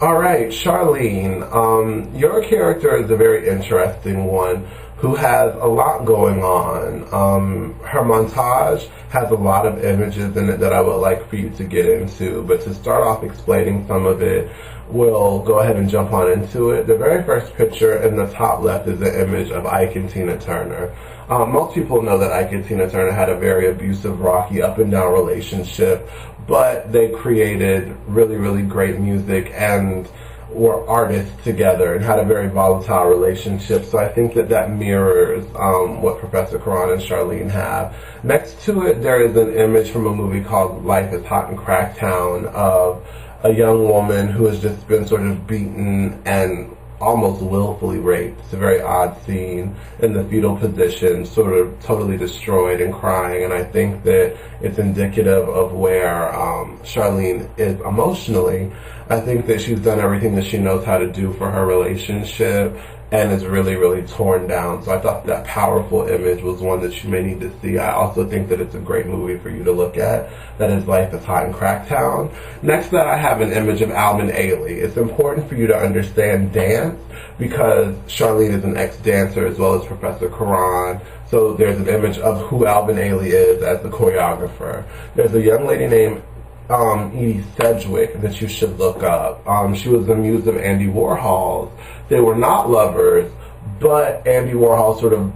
Alright, Charlene, your character is a very interesting one who has a lot going on. Her montage has a lot of images in it that I would like for you to get into, but to start off explaining some of it, we'll go ahead and jump on into it. The very first picture in the top left is an image of Ike and Tina Turner. Most people know that Ike and Tina Turner had a very abusive, rocky, up and down relationship, but they created really, really great music and were artists together and had a very volatile relationship. So I think that that mirrors what Professor Karan and Charlene have. Next to it, there is an image from a movie called Life is Hot in Cracktown of a young woman who has just been sort of beaten and almost willfully raped. It's a very odd scene in the fetal position, sort of totally destroyed and crying, and I think that it's indicative of where Charlene is emotionally. I think that she's done everything that she knows how to do for her relationship and is really, really torn down. So I thought that powerful image was one that you may need to see. I also think that it's a great movie for you to look at. That is Life is Hot in Cracktown. Next to that, I have an image of Alvin Ailey. It's important for you to understand dance because Charlene is an ex-dancer as well as Professor Karan. So there's an image of who Alvin Ailey is as the choreographer. There's a young lady named Edie Sedgwick that you should look up. She was the muse of Andy Warhol. They were not lovers, but Andy Warhol sort of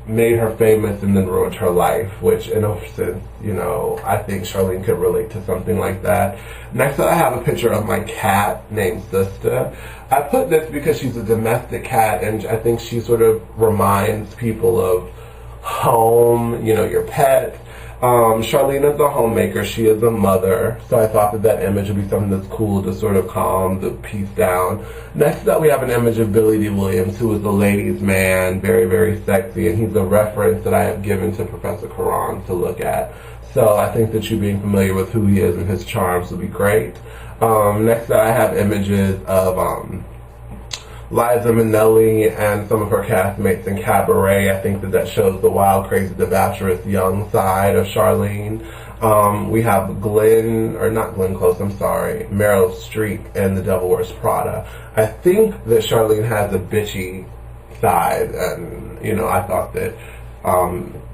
made her famous and then ruined her life, which in a sense, you know, I think Charlene could relate to something like that. Next I have a picture of my cat named Sister. I put this because she's a domestic cat and I think she sort of reminds people of home, you know, your pet. Charlene is a homemaker, she is a mother, so I thought that that image would be something that's cool to sort of calm the piece down. Next up we have an image of Billy D. Williams, who is a ladies' man, very, very sexy, and he's a reference that I have given to Professor Karan to look at. So I think that you being familiar with who he is and his charms would be great. Next up I have images of Liza Minnelli and some of her castmates in Cabaret. I think that that shows the wild, crazy, debaucherous young side of Charlene. We have Meryl Streep in The Devil Wears Prada. I think that Charlene has a bitchy side, and, you know, I thought that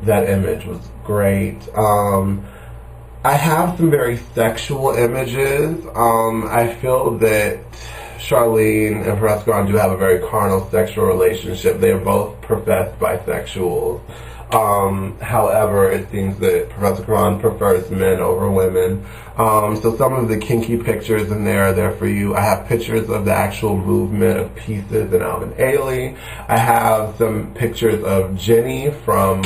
that image was great. I have some very sexual images. I feel that Charlene and Professor Karan do have a very carnal sexual relationship. They are both professed bisexuals. However, it seems that Professor Karan prefers men over women. So some of the kinky pictures in there are there for you. I have pictures of the actual movement of pieces in Alvin Ailey. I have some pictures of Jenny from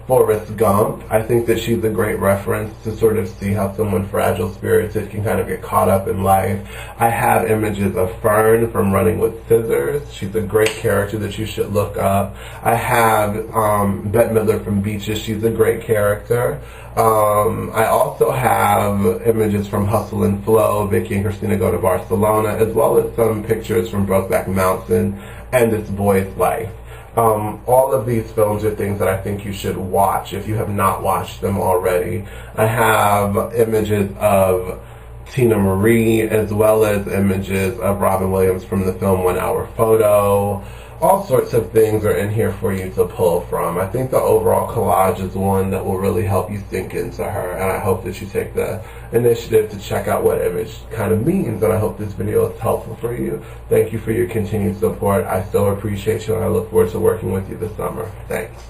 Forrest Gump. I think that she's a great reference to sort of see how someone fragile-spirited can kind of get caught up in life. I have images of Fern from Running with Scissors. She's a great character that you should look up. I have Bette Midler from Beaches. She's a great character. I also have images from Hustle and Flow, Vicky and Christina Go to Barcelona, as well as some pictures from Brokeback Mountain and This Boy's Life. All of these films are things that I think you should watch if you have not watched them already. I have images of Tina Marie as well as images of Robin Williams from the film 1 Hour Photo. All sorts of things are in here for you to pull from. I think the overall collage is one that will really help you sink into her, and I hope that you take the initiative to check out what image kind of means, and I hope this video is helpful for you. Thank you for your continued support. I still appreciate you, and I look forward to working with you this summer. Thanks.